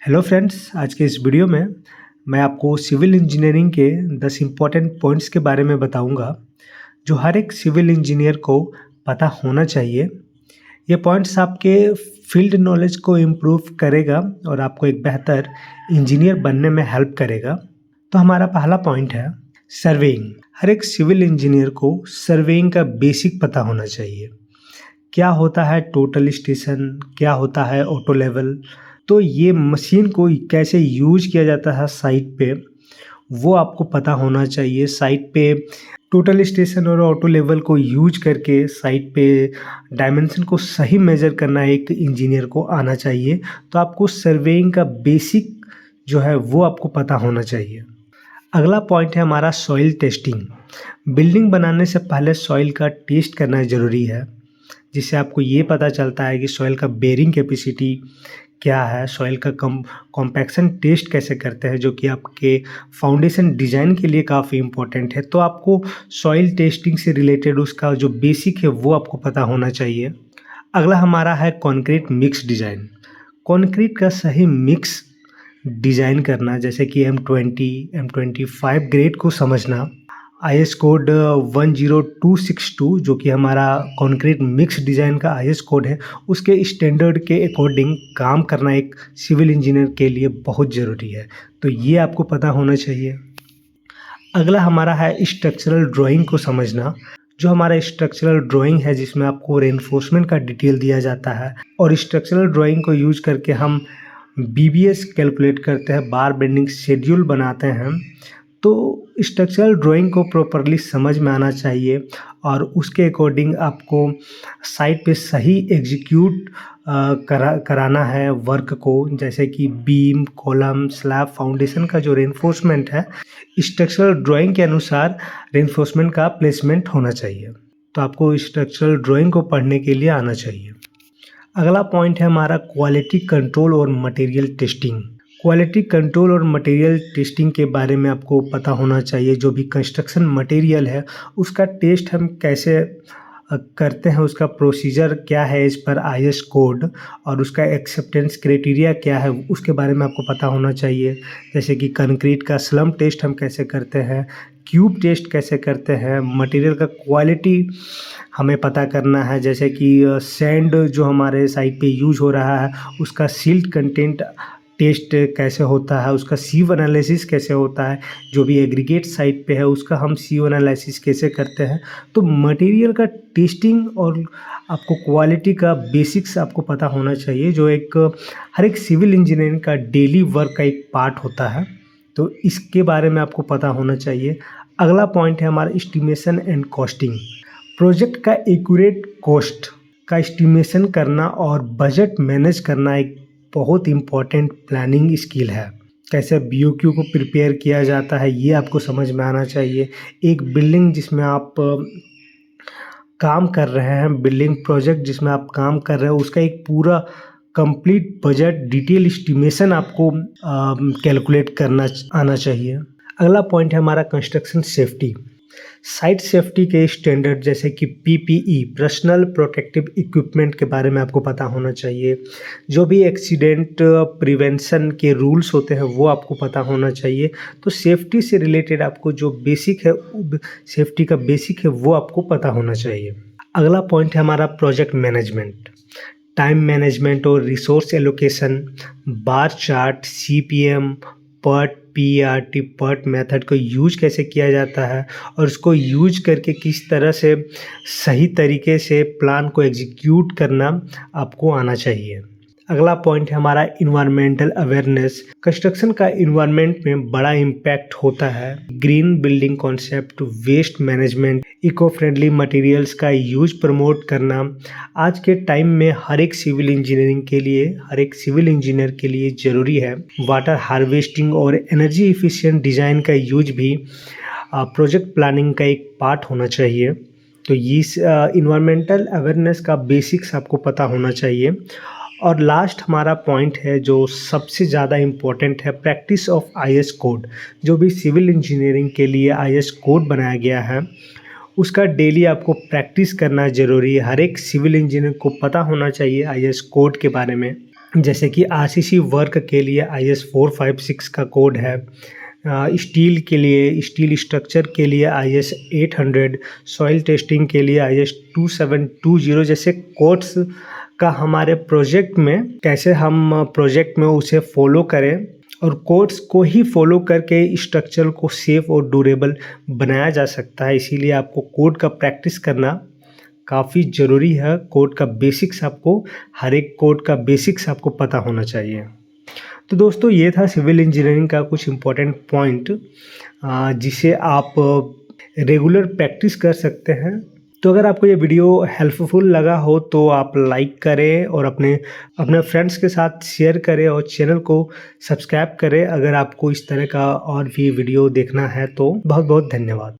Hello friends, आज के इस वीडियो में मैं आपको सिविल इंजीनियरिंग के 10 इम्पोर्टेंट पॉइंट्स के बारे में बताऊंगा, जो हर एक सिविल इंजीनियर को पता होना चाहिए। ये पॉइंट्स आपके फील्ड नॉलेज को इम्प्रूव करेगा और आपको एक बेहतर इंजीनियर बनने में हेल्प करेगा। तो हमारा पहला पॉइंट है सर्वेइंग। हर एक सिविल इंजीनियर को सर्वेइंग का बेसिक पता होना चाहिए। क्या होता है टोटल स्टेशन, क्या होता है ऑटो लेवल, तो ये मशीन को कैसे यूज किया जाता है साइट पे, वो आपको पता होना चाहिए। साइट पे टोटल स्टेशन और ऑटो लेवल को यूज करके साइट पे डायमेंशन को सही मेजर करना एक इंजीनियर को आना चाहिए। तो आपको सर्वेइंग का बेसिक जो है वो आपको पता होना चाहिए। अगला पॉइंट है हमारा सॉइल टेस्टिंग। बिल्डिंग बनाने से पहले सॉइल का टेस्ट करना ज़रूरी है, जिससे आपको ये पता चलता है कि सॉइल का बेरिंग कैपेसिटी क्या है, सॉइल का कॉम्पैक्शन टेस्ट कैसे करते हैं, जो कि आपके फाउंडेशन डिज़ाइन के लिए काफ़ी इम्पोर्टेंट है। तो आपको सॉइल टेस्टिंग से रिलेटेड उसका जो बेसिक है वो आपको पता होना चाहिए। अगला हमारा है कंक्रीट मिक्स डिज़ाइन। कंक्रीट का सही मिक्स डिज़ाइन करना, जैसे कि M20, M25 ग्रेड को समझना। IS कोड 10262 जो कि हमारा कंक्रीट मिक्स डिज़ाइन का IS कोड है, उसके स्टैंडर्ड के अकॉर्डिंग काम करना एक सिविल इंजीनियर के लिए बहुत ज़रूरी है। तो ये आपको पता होना चाहिए। अगला हमारा है स्ट्रक्चरल ड्राइंग को समझना। जो हमारा स्ट्रक्चरल ड्राइंग है, जिसमें आपको रेनफोर्समेंट का डिटेल दिया जाता है, और स्ट्रक्चरल ड्राइंग को यूज करके हम BBS कैलकुलेट करते हैं, बार बेंडिंग शेड्यूल बनाते हैं। तो स्ट्रक्चरल ड्राइंग को प्रॉपरली समझ में आना चाहिए और उसके अकॉर्डिंग आपको साइट पे सही एग्जीक्यूट कराना है वर्क को, जैसे कि बीम, कॉलम, स्लैब, फाउंडेशन का जो रेनफोर्समेंट है, स्ट्रक्चरल ड्राइंग के अनुसार रेनफोर्समेंट का प्लेसमेंट होना चाहिए। तो आपको स्ट्रक्चरल ड्राइंग को पढ़ने के लिए आना चाहिए। अगला पॉइंट है हमारा क्वालिटी कंट्रोल और मटेरियल टेस्टिंग। क्वालिटी कंट्रोल और मटेरियल टेस्टिंग के बारे में आपको पता होना चाहिए। जो भी कंस्ट्रक्शन मटेरियल है उसका टेस्ट हम कैसे करते हैं, उसका प्रोसीजर क्या है इस पर IS कोड, और उसका एक्सेप्टेंस क्राइटेरिया क्या है, उसके बारे में आपको पता होना चाहिए। जैसे कि कंक्रीट का स्लम टेस्ट हम कैसे करते हैं, क्यूब टेस्ट कैसे करते हैं, मटेरियल का क्वालिटी हमें पता करना है। जैसे कि सैंड जो हमारे साइट पे यूज हो रहा है, उसका सिल्ट कंटेंट टेस्ट कैसे होता है, उसका सीव एनालिसिस कैसे होता है। जो भी एग्रीगेट साइट पे है उसका हम सीव एनालिसिस कैसे करते हैं। तो मटेरियल का टेस्टिंग और आपको क्वालिटी का बेसिक्स आपको पता होना चाहिए, जो एक हर एक सिविल इंजीनियरिंग का डेली वर्क का एक पार्ट होता है। तो इसके बारे में आपको पता होना चाहिए। अगला पॉइंट है हमारा एस्टिमेशन एंड कॉस्टिंग। प्रोजेक्ट का एक्यूरेट कॉस्ट का एस्टिमेशन करना और बजट मैनेज करना एक बहुत इम्पॉर्टेंट प्लानिंग स्किल है। कैसे BOQ को प्रिपेयर किया जाता है ये आपको समझ में आना चाहिए। एक बिल्डिंग जिसमें आप काम कर रहे हैं, बिल्डिंग प्रोजेक्ट जिसमें आप काम कर रहे हैं, उसका एक पूरा कंप्लीट बजट डिटेल एस्टिमेशन आपको कैलकुलेट करना आना चाहिए। अगला पॉइंट है हमारा कंस्ट्रक्शन सेफ्टी। साइट सेफ्टी के स्टैंडर्ड, जैसे कि PPE, पर्सनल प्रोटेक्टिव इक्विपमेंट के बारे में आपको पता होना चाहिए। जो भी एक्सीडेंट प्रिवेंशन के रूल्स होते हैं वो आपको पता होना चाहिए। तो सेफ्टी से रिलेटेड आपको जो बेसिक है, सेफ्टी का बेसिक है, वो आपको पता होना चाहिए। अगला पॉइंट है हमारा प्रोजेक्ट मैनेजमेंट। टाइम मैनेजमेंट और resource allocation, bar chart, CPM, PERT, PERT method को यूज कैसे किया जाता है, और उसको यूज करके किस तरह से सही तरीके से प्लान को एग्जीक्यूट करना आपको आना चाहिए। अगला पॉइंट है हमारा इन्वायरमेंटल अवेयरनेस। कंस्ट्रक्शन का इन्वायरमेंट में बड़ा इम्पैक्ट होता है। Green building concept, waste management, eco friendly materials का यूज प्रमोट करना आज के टाइम में हर एक सिविल इंजीनियरिंग के लिए, हर एक सिविल इंजीनियर के लिए ज़रूरी है। वाटर हार्वेस्टिंग और एनर्जी इफिशिएंट डिज़ाइन का यूज भी प्रोजेक्ट प्लानिंग का एक पार्ट होना चाहिए। तो इस इन्वायरमेंटल अवेयरनेस का बेसिक्स आपको पता होना चाहिए। और लास्ट हमारा पॉइंट है जो सबसे ज़्यादा इम्पोर्टेंट है, प्रैक्टिस ऑफ IS कोड। जो भी सिविल इंजीनियरिंग के लिए IS कोड बनाया गया है उसका डेली आपको प्रैक्टिस करना ज़रूरी है। हर एक सिविल इंजीनियर को पता होना चाहिए IS कोड के बारे में। जैसे कि आरसीसी वर्क के लिए IS 456 का कोड है। स्टील के लिए, स्टील स्ट्रक्चर के लिए IS 800, सॉइल टेस्टिंग के लिए IS 2720 जैसे कोड्स का हमारे प्रोजेक्ट में कैसे हम प्रोजेक्ट में उसे फॉलो करें और कोड्स को ही फॉलो करके स्ट्रक्चर को सेफ और ड्यूरेबल बनाया जा सकता है। इसीलिए आपको कोड का प्रैक्टिस करना काफ़ी ज़रूरी है। कोड का बेसिक्स आपको, हर एक कोड का बेसिक्स आपको पता होना चाहिए। तो दोस्तों ये था सिविल इंजीनियरिंग का कुछ इम्पोर्टेंट पॉइंट जिसे आप रेगुलर प्रैक्टिस कर सकते हैं। तो अगर आपको ये वीडियो हेल्पफुल लगा हो तो आप लाइक करें और अपने फ्रेंड्स के साथ शेयर करें और चैनल को सब्सक्राइब करें। अगर आपको इस तरह का और भी वीडियो देखना है तो बहुत बहुत धन्यवाद।